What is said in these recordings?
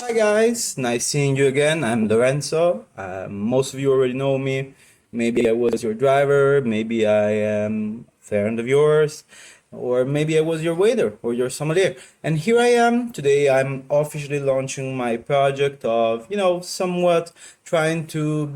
Hi guys, nice seeing you again. I'm Lorenzo. Most of you already know me. Maybe I was your driver, maybe I am a friend of yours, or maybe I was your waiter or your sommelier. And here I am. Today I'm officially launching my project of, somewhat trying to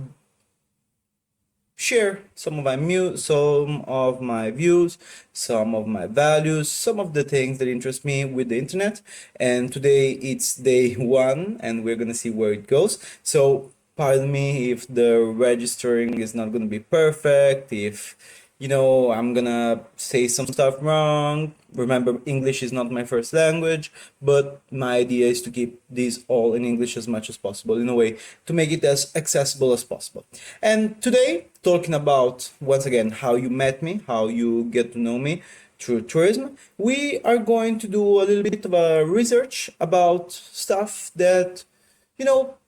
share some of my views, some of my values, some of the things that interest me with the internet. And today it's day one, and we're gonna see where it goes. So pardon me if the registering is not gonna be perfect, if I'm gonna say some stuff wrong. Remember, English is not my first language, but my idea is to keep these all in English as much as possible, in a way to make it as accessible as possible. And today, talking about, once again, how you met me, how you get to know me through tourism, we are going to do a little bit of a research about stuff that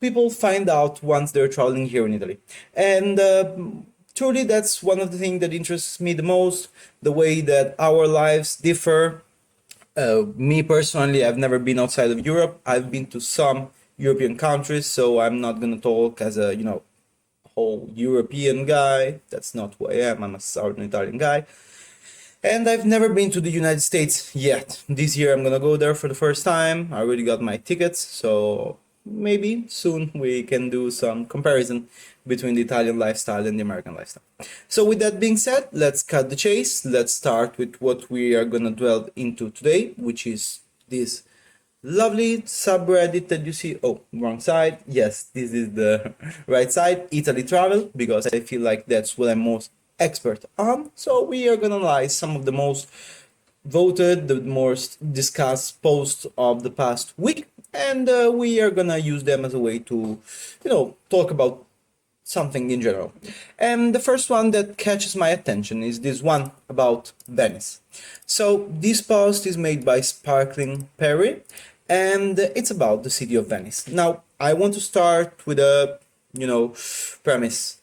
people find out once they're traveling here in Italy. And truly, that's one of the things that interests me the most, the way that our lives differ. Me personally, I've never been outside of Europe. I've been to some European countries, so I'm not going to talk as a, whole European guy. That's not who I am. I'm a Southern Italian guy. And I've never been to the United States yet. This year I'm gonna go there for the first time. I already got my tickets, so maybe soon we can do some comparison between the Italian lifestyle and the American lifestyle. So with that being said, let's cut the chase. Let's start with what we are gonna delve into today, which is this lovely subreddit that you see. Oh, wrong side. Yes, this is the right side, ItalyTravel, because I feel like that's what I'm most expert on. So we are gonna analyze some of the most voted, the most discussed posts of the past week, and we are gonna use them as a way to, talk about something in general. And the first one that catches my attention is this one about Venice. So this post is made by Sparkling Perry, and it's about the city of Venice. Now, I want to start with a, premise.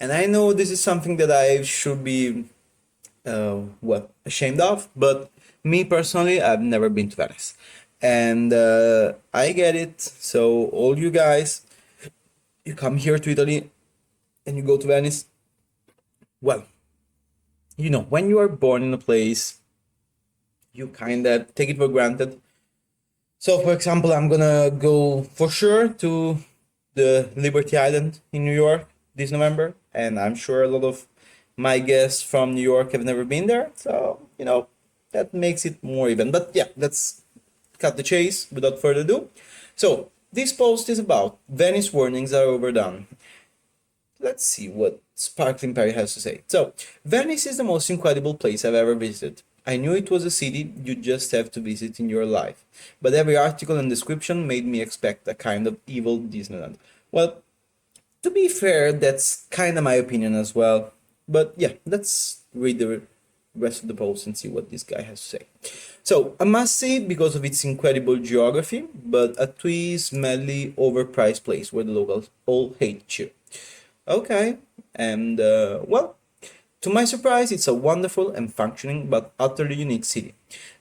And I know this is something that I should be, ashamed of, but me personally, I've never been to Venice. And I get it. So, all you guys, you come here to Italy and you go to Venice. Well, when you are born in a place, you kind of take it for granted. So, for example, I'm gonna go for sure to the Liberty Island in New York this November, and I'm sure a lot of my guests from New York have never been there. So, that makes it more even. But yeah, let's cut the chase without further ado. So, this post is about Venice warnings are overdone. Let's see what Sparkling Perry has to say. So, Venice is the most incredible place I've ever visited. I knew it was a city you just have to visit in your life, but every article and description made me expect a kind of evil Disneyland. Well, to be fair, that's kind of my opinion as well. But yeah, let's read the rest of the post and see what this guy has to say. So, a must see because of its incredible geography, but a twee, smelly, overpriced place where the locals all hate you. Okay, and to my surprise, it's a wonderful and functioning but utterly unique city.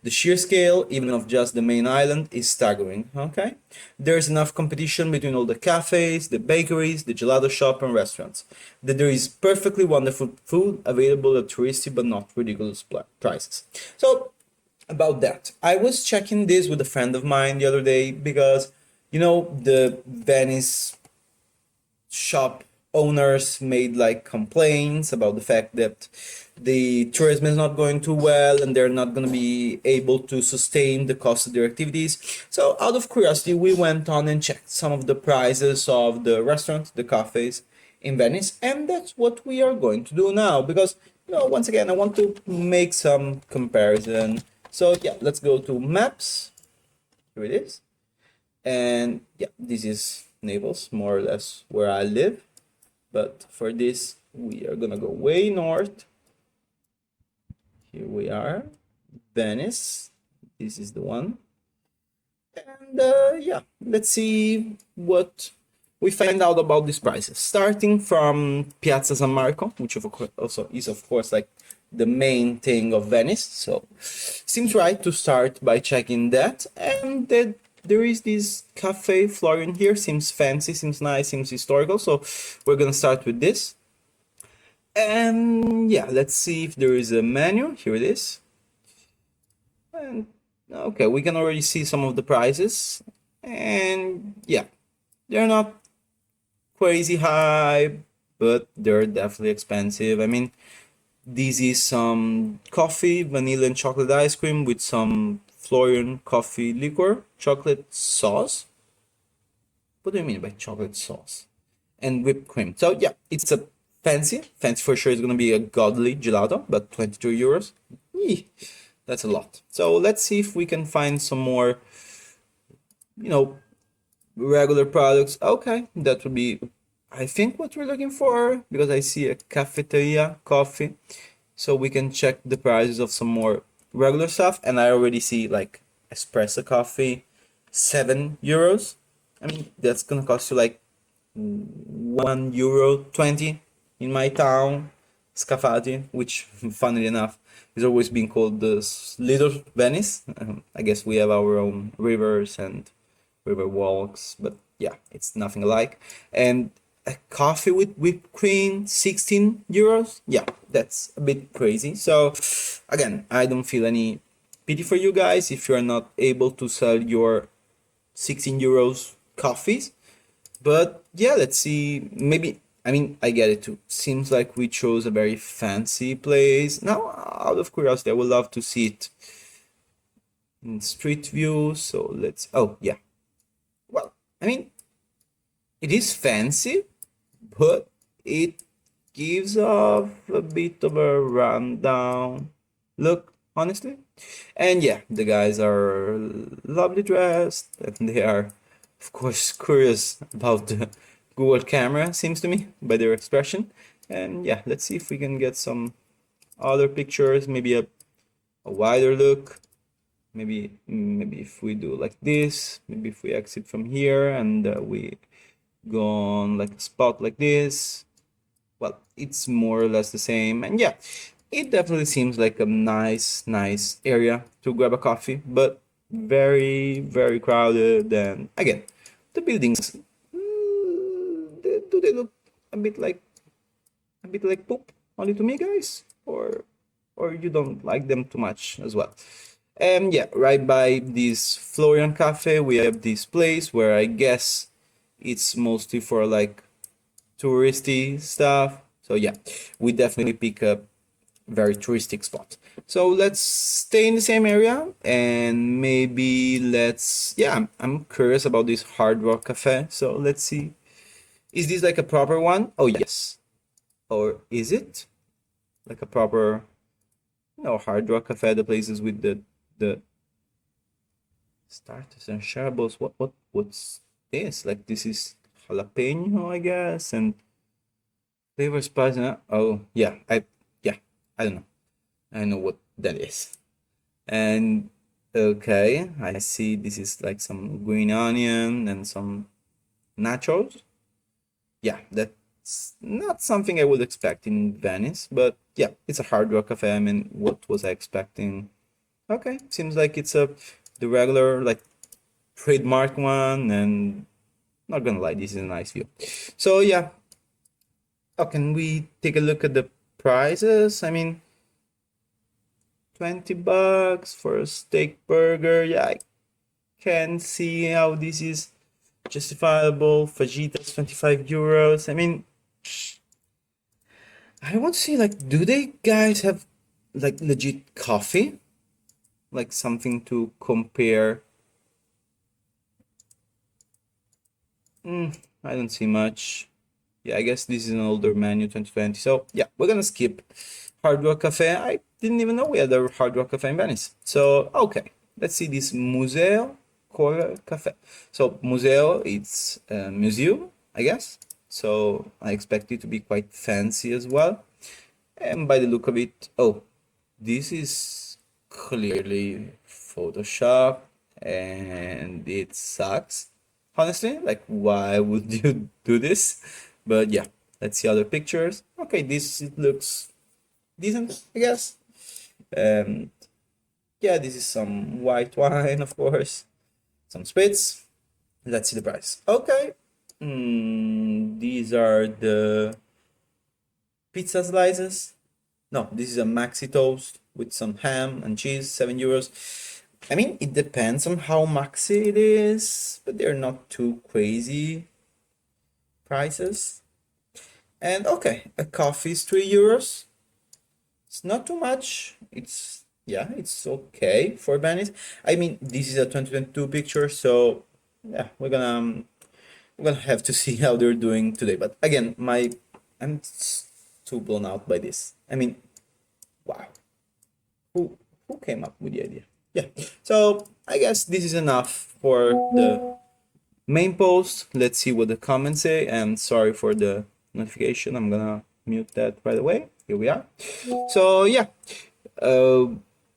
The sheer scale, even of just the main island, is staggering, okay? There's enough competition between all the cafes, the bakeries, the gelato shop and restaurants, that there is perfectly wonderful food available at touristy but not ridiculous prices. So, about that, I was checking this with a friend of mine the other day because, the Venice shop owners made like complaints about the fact that the tourism is not going too well and they're not going to be able to sustain the cost of their activities. So out of curiosity, we went on and checked some of the prices of the restaurants, the cafes in Venice, and that's what we are going to do now because once again I want to make some comparison. So yeah, let's go to maps. Here it is. And yeah, this is Naples, more or less where I live. But for this, we are gonna go way north. Here we are, Venice. This is the one. And yeah, let's see what we find out about these prices. Starting from Piazza San Marco, which also is of course like the main thing of Venice. So seems right to start by checking that. And there is this cafe Florian here. Seems fancy, seems nice, seems historical. So we're gonna start with this. And yeah, let's see if there is a menu. Here it is. And okay, we can already see some of the prices. And yeah, they're not crazy high, but they're definitely expensive. I mean, this is some coffee, vanilla and chocolate ice cream with some Florian coffee liquor, chocolate sauce. What do you mean by chocolate sauce? And whipped cream. So yeah, it's a fancy for sure. It's gonna be a godly gelato, but 22 euros. Eeh, that's a lot. So let's see if we can find some more, you know, regular products. Okay, that would be, I think, what we're looking for, because I see a cafeteria coffee. So we can check the prices of some more regular stuff, and I already see like espresso coffee, 7 euros. I mean, that's gonna cost you like €1.20 in my town, Scafati, which, funnily enough, is always being called the Little Venice. I guess we have our own rivers and river walks, but yeah, it's nothing alike. And a coffee with whipped cream, 16 euros. Yeah, that's a bit crazy. So again, I don't feel any pity for you guys if you're not able to sell your 16 euros coffees. But yeah, let's see. Maybe, I mean, I get it too. Seems like we chose a very fancy place. Now, out of curiosity, I would love to see it in street view. So let's, oh yeah. Well, I mean, it is fancy, but it gives off a bit of a rundown look, honestly. And yeah, the guys are lovely dressed, and they are, of course, curious about the Google camera, seems to me, by their expression. And yeah, let's see if we can get some other pictures, maybe a wider look. Maybe if we do like this, maybe if we exit from here and we go on like a spot like this. Well, it's more or less the same. And yeah, it definitely seems like a nice area to grab a coffee, but very crowded. And again, the buildings, do they look a bit like poop only to me, guys? Or you don't like them too much as well? And yeah, right by this Florian Cafe, we have this place where I guess it's mostly for like touristy stuff. So yeah, we definitely pick a very touristic spot. So let's stay in the same area, and maybe let's, yeah, I'm curious about this Hard Rock Cafe. So let's see. Is this like a proper one? Oh yes. Or is it like a proper, Hard Rock Cafe, the places with the starters and shareables? What's this? Like, this is jalapeno, I guess, and flavor spice. Oh yeah, I don't know. I know what that is. And okay, I see this is like some green onion and some nachos. Yeah, that's not something I would expect in Venice, but yeah, it's a Hard Rock Cafe. I mean, what was I expecting? Okay, seems like it's the regular like trademark one, and not gonna lie, this is a nice view. So yeah, can we take a look at the prices? I mean, 20 bucks for a steak burger. Yeah, I can see how this is justifiable. Fajitas, 25 euros. I mean, I want to see, like, do they guys have like legit coffee? Like something to compare? I don't see much. Yeah, I guess this is an older menu, 2020. So yeah, we're gonna skip Hard Rock Cafe. I didn't even know we had a Hard Rock Cafe in Venice. So okay, let's see this Museo Core Cafe. So Museo, it's a museum, I guess. So I expect it to be quite fancy as well. And by the look of it, oh, this is clearly Photoshop, and it sucks. Honestly, like, why would you do this? But yeah, let's see other pictures. Okay, this it looks decent, I guess. Yeah, this is some white wine, of course. some spritz. Let's see the price. Okay. These are the pizza slices. No, this is a maxi toast with some ham and cheese, 7 euros. I mean, it depends on how maxi it is, but they're not too crazy prices. And okay, a coffee is 3 euros. It's not too much. Yeah, it's okay for Venice. I mean, this is a 2022 picture, so yeah, we're gonna have to see how they're doing today. But again, I'm too blown out by this. I mean, wow. Who came up with the idea? Yeah. So I guess this is enough for the main post. Let's see what the comments say. And sorry for the notification. I'm gonna mute that right away. Here we are. So yeah, uh,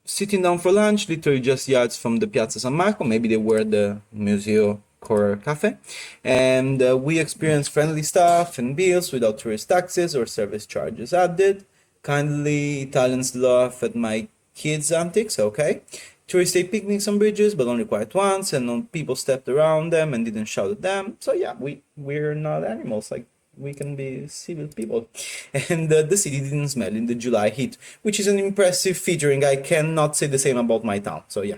sitting down for lunch, literally just yards from the Piazza San Marco. Maybe they were the Museo Correr Cafe, and we experienced friendly staff and meals without tourist taxes or service charges added. Kindly Italians laugh at my kids' antics. Okay. Tourists take picnics on bridges, but only quiet ones, and people stepped around them and didn't shout at them. So yeah, we're not animals. Like, we can be civil people. And the city didn't smell in the July heat, which is an impressive featuring. I cannot say the same about my town. So yeah.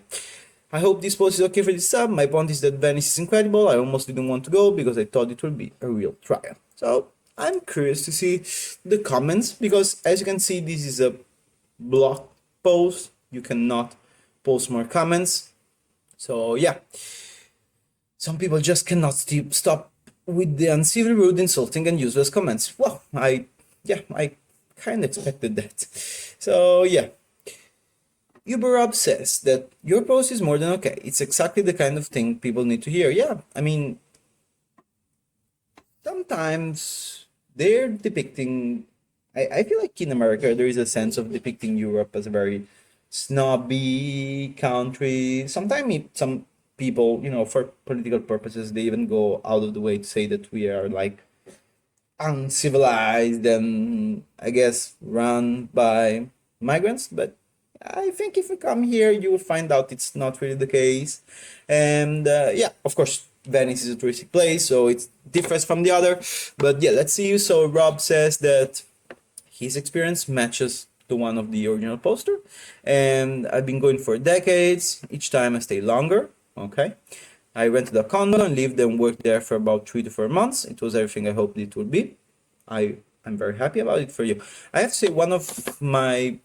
I hope this post is okay for this sub. My point is that Venice is incredible. I almost didn't want to go because I thought it would be a real trial. So I'm curious to see the comments, because as you can see, this is a blog post. You cannot post more comments. So yeah, some people just cannot stop with the uncivil, rude, insulting, and useless comments. Well, I kind of expected that. So yeah. Uberub says that your post is more than okay. It's exactly the kind of thing people need to hear. Yeah, I mean, sometimes they're depicting. I feel like in America there is a sense of depicting Europe as a very snobby country. Sometimes some people, for political purposes, they even go out of the way to say that we are like uncivilized and I guess run by migrants. But I think if you come here, you will find out it's not really the case. And yeah, of course, Venice is a touristic place, so it differs from the other. But yeah, let's see. So Rob says that his experience matches the one of the original poster. And I've been going for decades. Each time I stay longer. Okay. I rented a condo and lived and worked there for about 3 to 4 months. It was everything I hoped it would be. I'm very happy about it for you. I have to say, one of my,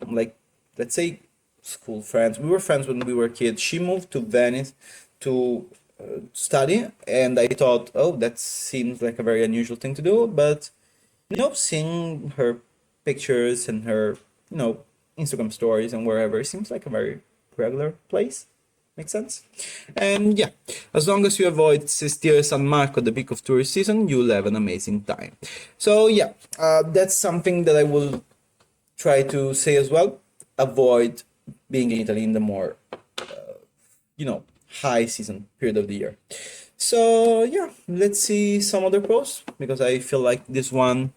like, let's say, school friends, we were friends when we were kids. She moved to Venice to study, and I thought, oh, that seems like a very unusual thing to do. But seeing her pictures and her, Instagram stories and wherever, it seems like a very regular place. Makes sense? And yeah, as long as you avoid Sestiere San Marco at the peak of tourist season, you'll have an amazing time. So yeah, that's something that I will try to say as well. Avoid being in Italy in the more, high season period of the year. So yeah, let's see some other posts, because I feel like this one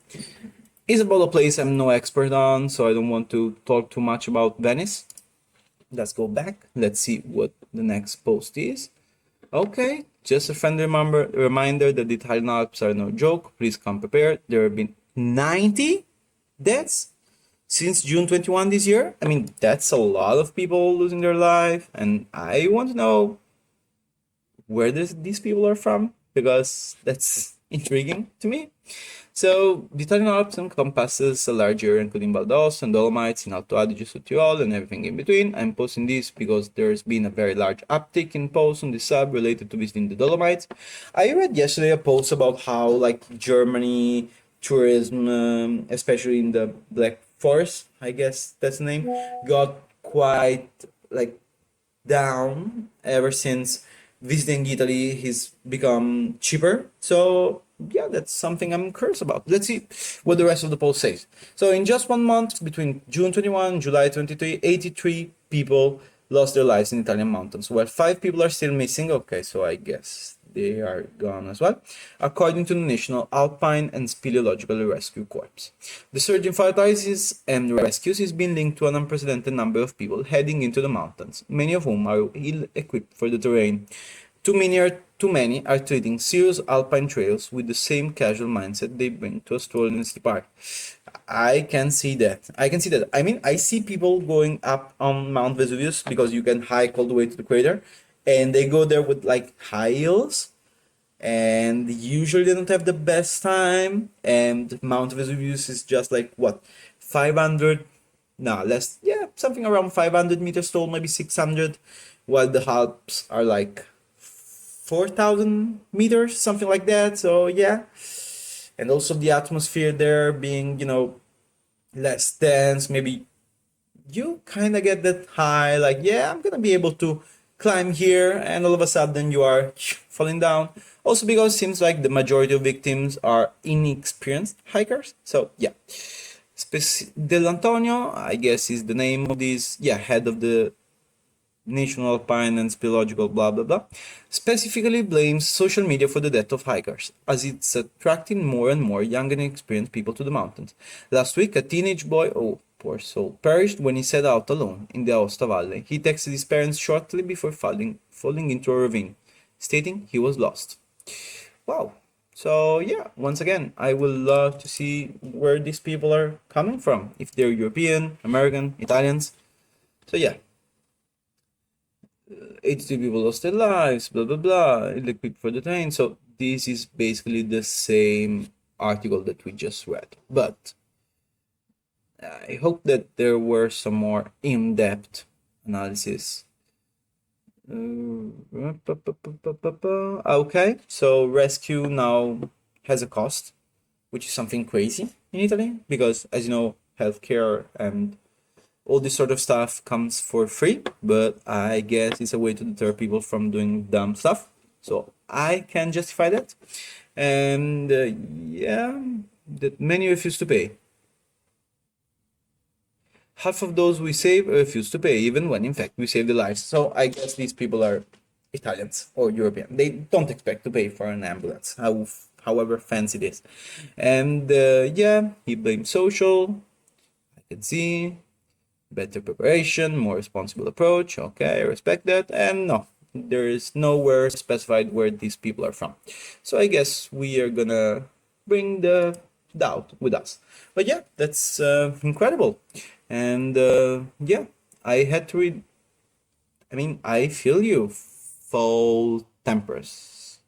is about a place I'm no expert on, so I don't want to talk too much about Venice. Let's go back. Let's see what the next post is. Okay, just a friendly reminder that the Italian Alps are no joke. Please come prepared. There have been 90 deaths since June 21 this year. I mean, that's a lot of people losing their life. And I want to know where these people are from, because that's intriguing to me. So the Italian Alps encompasses a large area including Valdos and Dolomites in Alto Adige, Sottirol, and everything in between. I'm posting this because there's been a very large uptick in posts on this sub related to visiting the Dolomites. I read yesterday a post about how Germany tourism, especially in the Black Forest, I guess that's the name, got quite down ever since visiting Italy has become cheaper. So yeah, that's something I'm curious about. Let's see what the rest of the post says. So in just 1 month, between June 21 and July 23, 83 people lost their lives in Italian mountains, while 5 people are still missing. Okay, so I guess they are gone as well, according to the National Alpine and Speleological Rescue Corps. The surge in fatalities and rescues is being linked to an unprecedented number of people heading into the mountains, many of whom are ill-equipped for the terrain. Too many are treating serious alpine trails with the same casual mindset they bring to a stroll in a city park. I can see that. I can see that. I mean, I see people going up on Mount Vesuvius because you can hike all the way to the crater, and they go there with like high heels, and usually they don't have the best time. And Mount Vesuvius is just like what, 500, no, less, yeah, something around 500 meters tall, maybe 600, while the Alps are like 4,000 meters, something like that. So yeah, and also the atmosphere there being, less dense, maybe you kind of get that high, like, yeah, I'm gonna be able to climb here, and all of a sudden you are falling down. Also, because it seems like the majority of victims are inexperienced hikers. So yeah, Dell'Antonio, I guess, is the name of this, yeah, head of the National Alpine and Speleological blah blah blah, specifically blames social media for the death of hikers, as it's attracting more and more young and experienced people to the mountains. Last week, a teenage boy, oh poor soul, perished when he set out alone in the Aosta Valley. He texted his parents shortly before falling into a ravine, stating he was lost. Wow. So yeah, once again, I would love to see where these people are coming from, if they're European, American, Italians. So yeah, 82 people lost their lives, blah blah blah, electric for the train. So this is basically the same article that we just read, but I hope that there were some more in-depth analysis. Okay, so rescue now has a cost, which is something crazy in Italy, because as you know, healthcare and all this sort of stuff comes for free, but I guess it's a way to deter people from doing dumb stuff. So I can justify that. And yeah, that many refuse to pay. Half of those we save refuse to pay, even when in fact we save their lives. So I guess these people are Italians or European. They don't expect to pay for an ambulance, however fancy it is. And yeah, he blames social. I can see better preparation, more responsible approach. Okay, I respect that. And no, there is nowhere specified where these people are from. So I guess we are gonna bring the doubt with us. But yeah, that's incredible. And yeah, I had to read. I mean, I feel you, full tempers.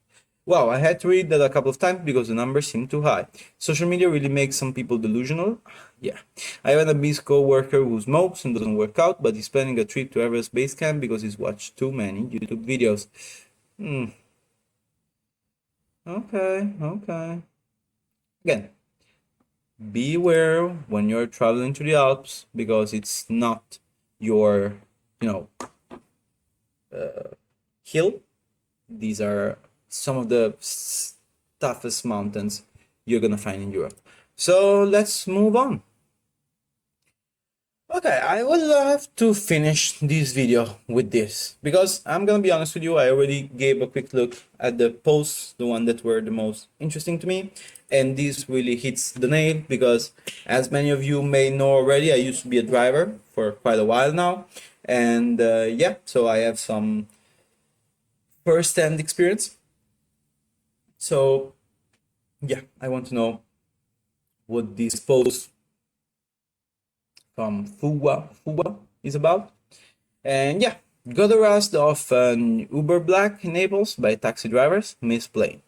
Wow, I had to read that a couple of times because the numbers seem too high. Social media really makes some people delusional. Yeah. I have a Beast co-worker who smokes and doesn't work out, but he's planning a trip to Everest Base Camp because he's watched too many YouTube videos. Hmm. Okay, okay. Again, beware when you're traveling to the Alps because it's not your, you know, hill. These are some of the toughest mountains you're gonna find in Europe. So let's move on. Okay, I would love to finish this video with this because I'm gonna be honest with you, I already gave a quick look at the posts, the one that were the most interesting to me, and this really hits the nail because as many of you may know already, I used to be a driver for quite a while now, and yeah, so I have some first-hand experience. So yeah, I want to know what this post from Fuwa is about. And yeah, got arrest of an Uber Black in Naples by taxi drivers, Miss Plane.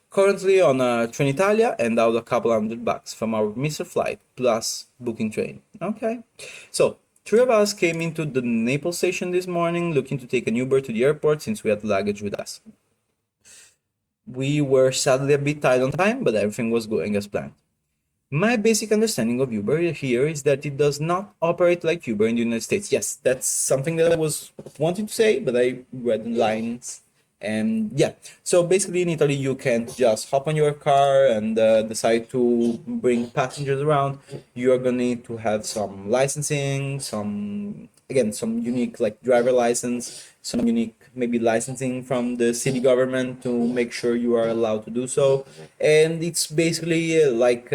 Currently on a Trenitalia and out a couple $100 from our Mr. Flight plus booking train. Okay, so three of us came into the Naples station this morning looking to take an Uber to the airport since we had luggage with us. We were sadly a bit tight on time, but everything was going as planned. My basic understanding of Uber here is that it does not operate like Uber in the United States. Yes, that's something that I was wanting to say, but I read the lines. And yeah, so basically in Italy, you can't just hop on your car and decide to bring passengers around. You are going to need to have some licensing, some unique like driver license, some unique maybe licensing from the city government to make sure you are allowed to do so. And it's basically like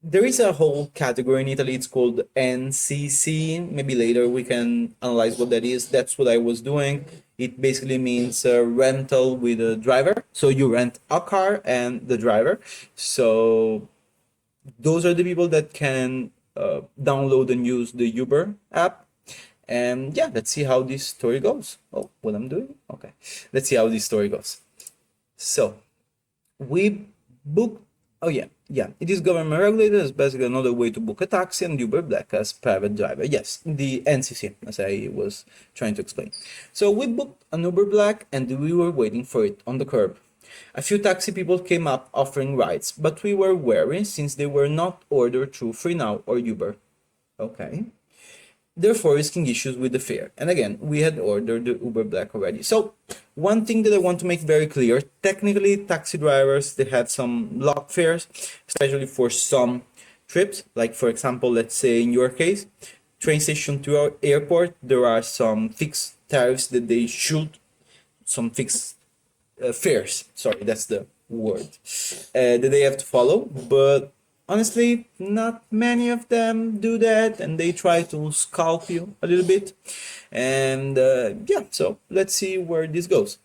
there is a whole category in Italy. It's called NCC. Maybe later we can analyze what that is. That's what I was doing. It basically means rental with a driver. So you rent a car and the driver. So those are the people that can download and use the Uber app. And yeah, let's see how this story goes. Oh, what I'm doing? Okay. Let's see how this story goes. So we book. Oh yeah. It is government regulated as basically another way to book a taxi and Uber Black as private driver. Yes, the NCC, as I was trying to explain. So we booked an Uber Black and we were waiting for it on the curb. A few taxi people came up offering rides, but we were wary since they were not ordered through FreeNow or Uber. Okay, therefore risking issues with the fare. And again, we had ordered the Uber Black already. So one thing that I want to make very clear, technically taxi drivers, they have some lock fares, especially for some trips. Like for example, let's say in your case, train station to our airport, there are some fixed tariffs that they should, some fixed fares. Sorry, that's the word that they have to follow. But honestly, not many of them do that, and they try to scalp you a little bit. And yeah, so let's see where this goes.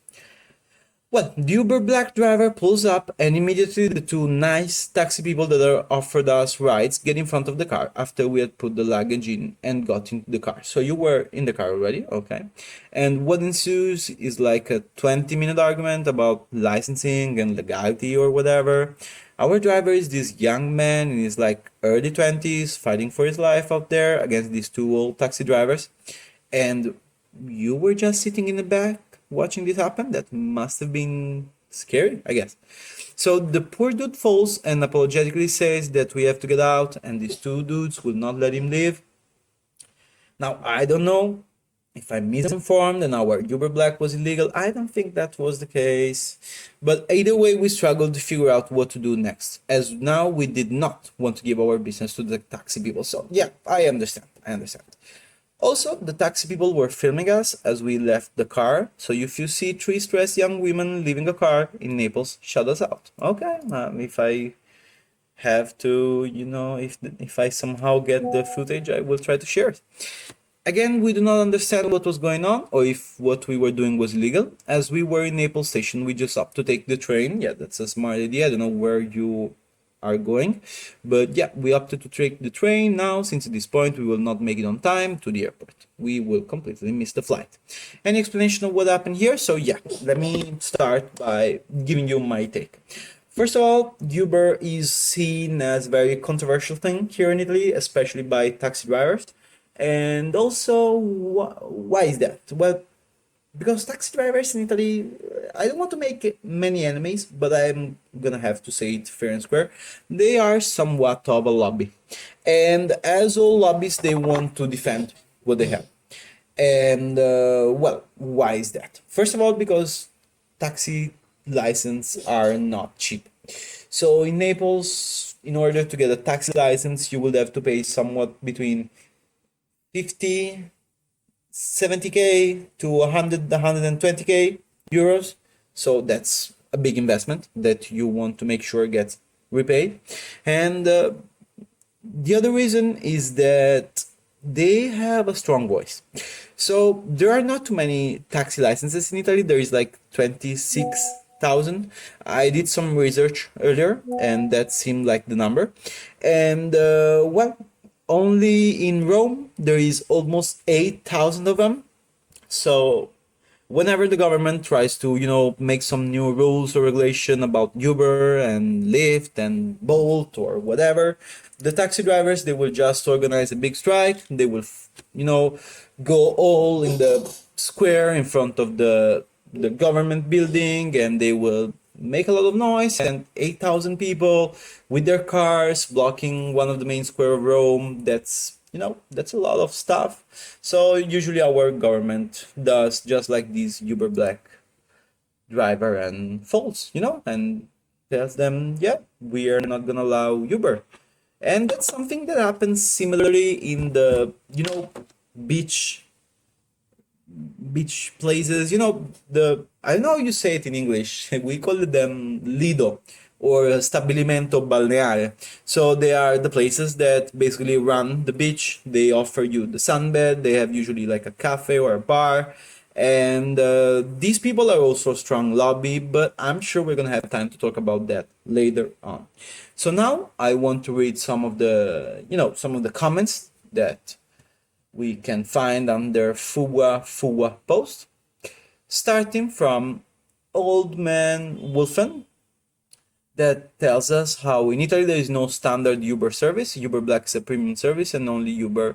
Well, the Uber Black driver pulls up, and immediately the two nice taxi people that are offered us rides get in front of the car after we had put the luggage in and got into the car. So you were in the car already, okay? And what ensues is like a 20-minute argument about licensing and legality or whatever. Our driver is this young man in his like early 20s fighting for his life out there against these two old taxi drivers. And you were just sitting in the back watching this happen. That must have been scary, I guess. So the poor dude falls and apologetically says that we have to get out, and these two dudes will not let him leave. Now, I don't know if I'm misinformed and our Uber Black was illegal. I don't think that was the case. But either way, we struggled to figure out what to do next, as now we did not want to give our business to the taxi people. So yeah, I understand. Also, the taxi people were filming us as we left the car, so if you see three stressed young women leaving a car in Naples, shout us out. Okay, if I have to, if I somehow get the footage, I will try to share it. Again, we do not understand what was going on or if what we were doing was illegal. As we were in Naples station, we just opted to take the train. Yeah, that's a smart idea. I don't know where you are going, but yeah, we opted to take the train now since at this point we will not make it on time to the airport. We will completely miss the flight. Any explanation of what happened here? So yeah, let me start by giving you my take. First of all, Uber is seen as a very controversial thing here in Italy, especially by taxi drivers. And also, why is that? Well, because taxi drivers in Italy, I don't want to make many enemies, but I'm gonna have to say it fair and square. They are somewhat of a lobby, and as all lobbies, they want to defend what they have. And well, why is that? First of all, because taxi licenses are not cheap. So in Naples, in order to get a taxi license, you will have to pay somewhat between 50 70k to 100 120k euros. So that's a big investment that you want to make sure gets repaid. And the other reason is that they have a strong voice. So there are not too many taxi licenses in Italy. There is like 26,000. I did some research earlier and that seemed like the number. And well, only in Rome there is almost 8,000 of them. So whenever the government tries to, make some new rules or regulation about Uber and Lyft and Bolt or whatever, the taxi drivers, they will just organize a big strike. They will, go all in the square in front of the government building, and they will make a lot of noise, and 8,000 people with their cars blocking one of the main square of Rome. That's a lot of stuff. So usually our government does just like this Uber Black driver and falls, and tells them, yeah, we are not gonna allow Uber. And that's something that happens similarly in the, beach beach places. The I know you say it in English. We call them Lido or stabilimento balneare. So they are the places that basically run the beach. They offer you the sunbed. They have usually like a cafe or a bar. And these people are also a strong lobby, but I'm sure we're gonna have time to talk about that later on. So now I want to read some of the comments that we can find under Fuwa post, starting from Old Man Wolfen, that tells us how in Italy there is no standard Uber service. Uber Black is a premium service, and only Uber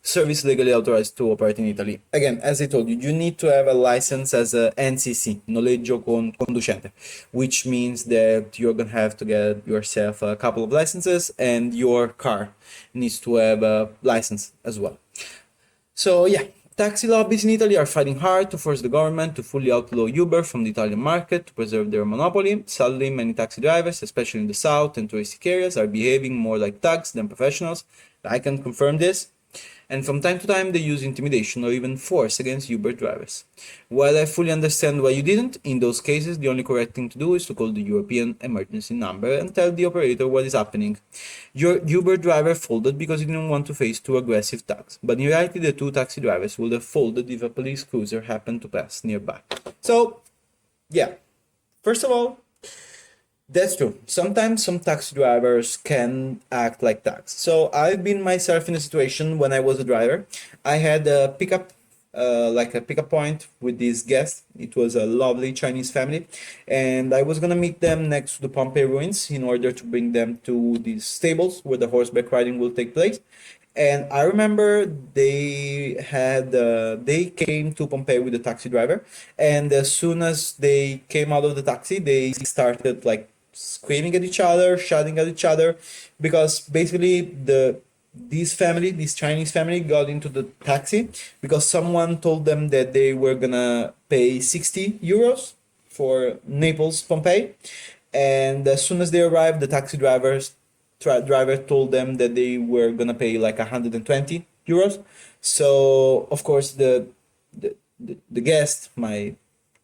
service legally authorized to operate in Italy. Again, as I told you, you need to have a license as a NCC, noleggio con conducente, which means that you're gonna have to get yourself a couple of licenses, and your car needs to have a license as well. So yeah, taxi lobbies in Italy are fighting hard to force the government to fully outlaw Uber from the Italian market to preserve their monopoly. Sadly, many taxi drivers, especially in the south and touristic areas, are behaving more like thugs than professionals. I can confirm this. And from time to time they use intimidation or even force against Uber drivers. While I fully understand why you didn't, in those cases the only correct thing to do is to call the European emergency number and tell the operator what is happening. Your Uber driver folded because he didn't want to face two aggressive thugs, but in reality the two taxi drivers would have folded if a police cruiser happened to pass nearby. So, yeah, first of all, that's true. Sometimes some taxi drivers can act like thugs. So I've been myself in a situation when I was a driver. I had a pickup, like a pickup point with this guest. It was a lovely Chinese family, and I was gonna meet them next to the Pompeii ruins in order to bring them to these stables where the horseback riding will take place. And I remember they came to Pompeii with the taxi driver, and as soon as they came out of the taxi, they started like screaming at each other, shouting at each other, because basically this Chinese family got into the taxi because someone told them that they were gonna pay 60 euros for Naples, Pompeii, and as soon as they arrived, the taxi driver told them that they were gonna pay like 120 euros. So of course the guest, my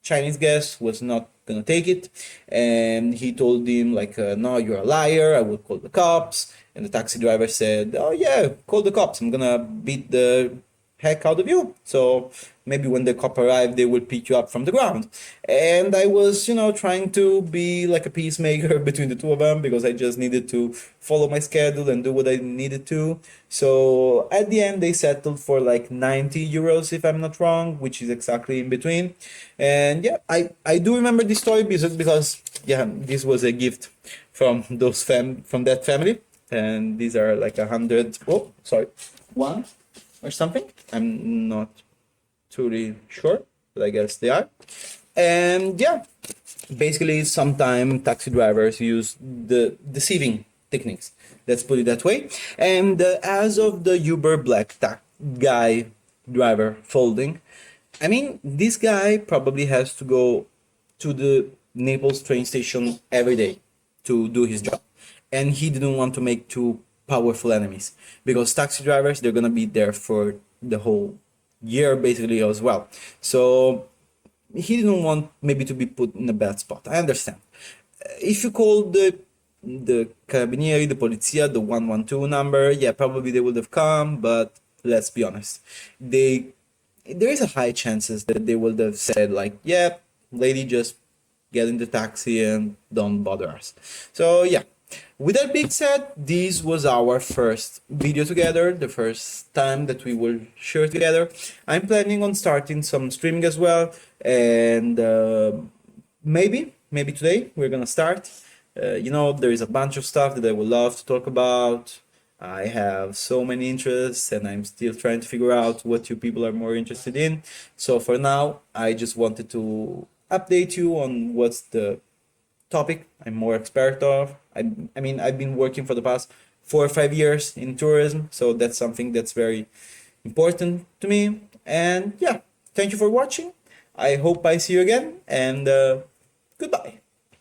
Chinese guest, was not gonna take it, and he told him like, "No, you're a liar. I will call the cops." And the taxi driver said, "Oh yeah, call the cops. I'm gonna beat the heck out of you. So maybe when the cop arrived, they will pick you up from the ground." And I was, trying to be like a peacemaker between the two of them because I just needed to follow my schedule and do what I needed to. So at the end, they settled for like 90 euros, if I'm not wrong, which is exactly in between. And yeah, I do remember this story because yeah, this was a gift from from that family. And these are like 100, oh, sorry, one or something. I'm not truly sure, but I guess they are. And yeah, basically sometimes taxi drivers use the deceiving techniques. Let's put it that way. And as of the Uber Black guy driver folding, I mean, this guy probably has to go to the Naples train station every day to do his job. And he didn't want to make two powerful enemies because taxi drivers, they're gonna be there for the whole year basically as well. So he didn't want maybe to be put in a bad spot. I understand. If you call the carabinieri, the polizia, the 112 number, yeah, probably they would have come, but let's be honest, there is a high chances that they would have said like, yeah, lady, just get in the taxi and don't bother us. So yeah, with that being said, this was our first video together, the first time that we will share together. I'm planning on starting some streaming as well, and maybe today we're gonna start. There is a bunch of stuff that I would love to talk about. I have so many interests, and I'm still trying to figure out what you people are more interested in. So for now, I just wanted to update you on what's the topic I'm more expert of. I mean, I've been working for the past 4 or 5 years in tourism, so that's something that's very important to me. And yeah, thank you for watching. I hope I see you again, and goodbye.